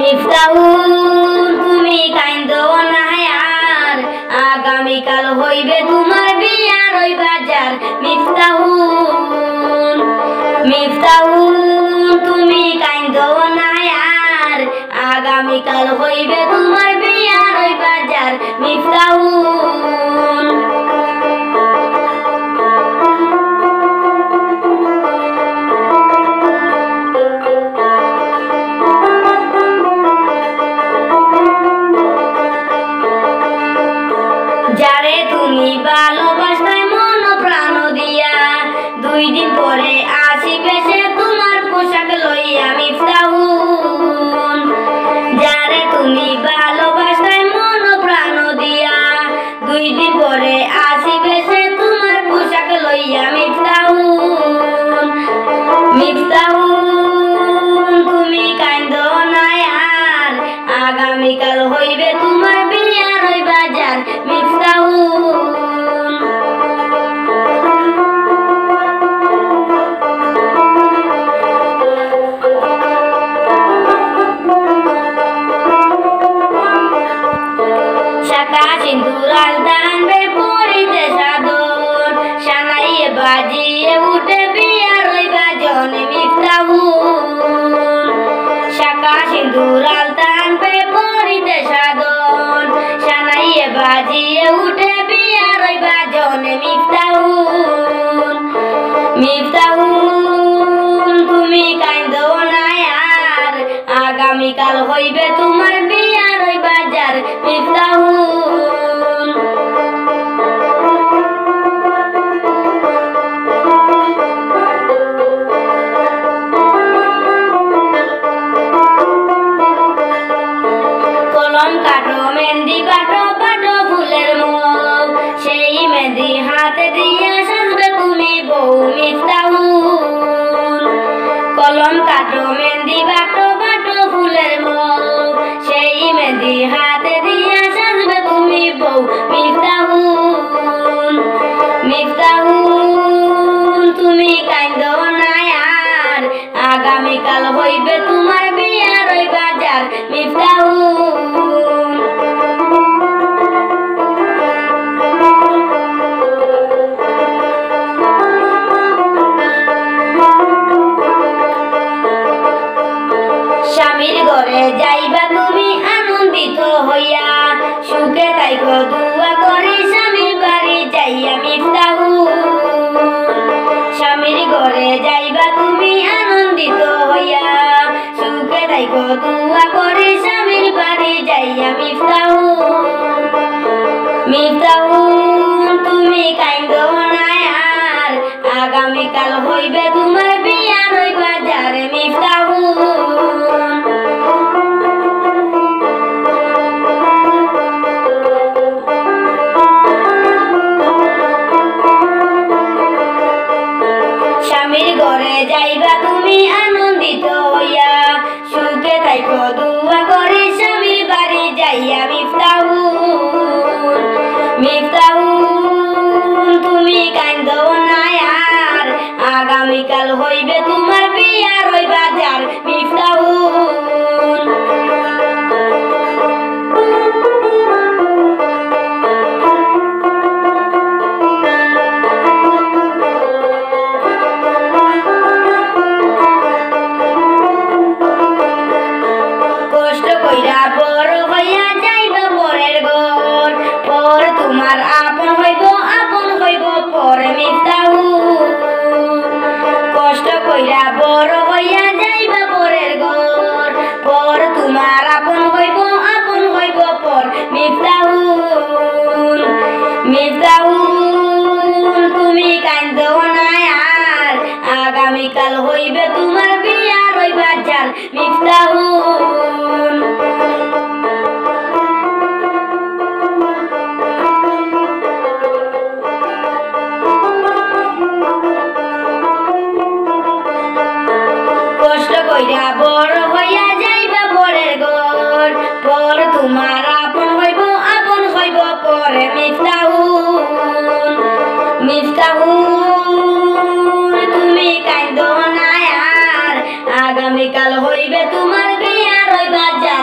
মিফতাহুল তুমি কাইন্দো না আর আগামীকাল হইবে তোমার বিয়ার ওই বাজার মিফতাহুল মিফতাহুল তুমি কাইন্দো না আর আগামীকাল হইবে তোমার বিয়ার ওই বাজার মিফতাহুল যারে তুমি ভালোবাসতে মন প্রাণ দিয়া 2 দিন পরে আসিবে সে তোমার পোশাক লইয়া মিফতাহুল যারে তুমি ভালোবাসতে মন প্রাণ দিয়া 2 দিন পরে আসিবে সে তোমার পোশাক লইয়া মিফতাহুল মিফতাহুল তুমি কাইন্দো না আর আগামীকাল হইবে তোমার বিয়ার ওই বাজার মিফতাহুল শাখা সিন্দুর আলদানবে পরিতে সাদর সানাইয়ে বাজিয়ে উঠে বিয়ার ওই বাজন মিফতাহুল শাখা সিন্দুর আলদানবে পরিতে সাদর সানাইয়ে বাজিয়ে উঠে বিয়ার ওই বাজন মিফতাহুল মিফতাহুল তুমি কাইন্দো না আর আগামীকাল হইবে তোমার বিয়ার ওই বাজার মিফতাহুল কলম কাটো মেহেন্দি বাটো বাটো ফুলের মুখ সেই মেহেন্দি হাতে দিয়ে সাজবে তুমি বউ মিফতাহুল কলম কাটো মেহেন্দি বাটো বাটো ফুলের মুখ সেই মেহেন্দি হাতে দিয়ে সাজবে তুমি বউ মিফতাহুল মিফতাহুল তুমি কাইন্দো না আর আগামীকাল হইবে তোমার বিয়ার ওই বাজার মিফতাহুল স্বামীর ঘরে যাইবা তুমি আনন্দিত হইয়া সুখে থাইকো দুয়া করি স্বামীর বাড়ি যাইয়া মিফতাহুল স্বামীর ঘরে যাইবা তুমি আনন্দিত হইয়া সুখে থাইকো দুয়া করি স্বামীর বাড়ি যাইয়া মিফতাহুল মিফতাহুল তুমি কাইন্দো না আর আগামীকাল হইবে তোমার বিয়ার ওই বাজার মিফতাহুল স্বামীর ঘরে যাইবা তুমি আনন্দিত হইয়া সুখে থাইকো দুয়া করি স্বামীর বাড়ি যাইয়া মিফতাহুল মিফতাহুল তুমি কাইন্দো না আর আগামীকাল হইবে তোমার বিয়ার ওই বাজার মিফতাহুল কষ্ট কইরা বড় হইয়া যাইবা পরের ঘর পর তোমার আপন হইব পর মিফতাহুল কষ্ট কইরা বড় হইয়া যাইবা পরের ঘর পর তোমার আপন হইব পর মিফতাহুল মিফতাহুল তুমি কাইন্দো না আর আগামীকাল হইবে তোমার বিয়ার ওই বাজার মিফতাহুল কষ্ট কইরা বড় হইয়া যাইবা পরের ঘর পর তোমার আপন হইব পর মিফতাহুল মিফতাহুল তুমি কাইন্দো না আর আগামীকাল হইবে তোমার বিয়ার ওই বাজার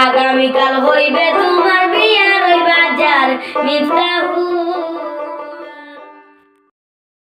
আগামীকাল হইবে তোমার বিয়ার ওই বাজার মিফতাহুল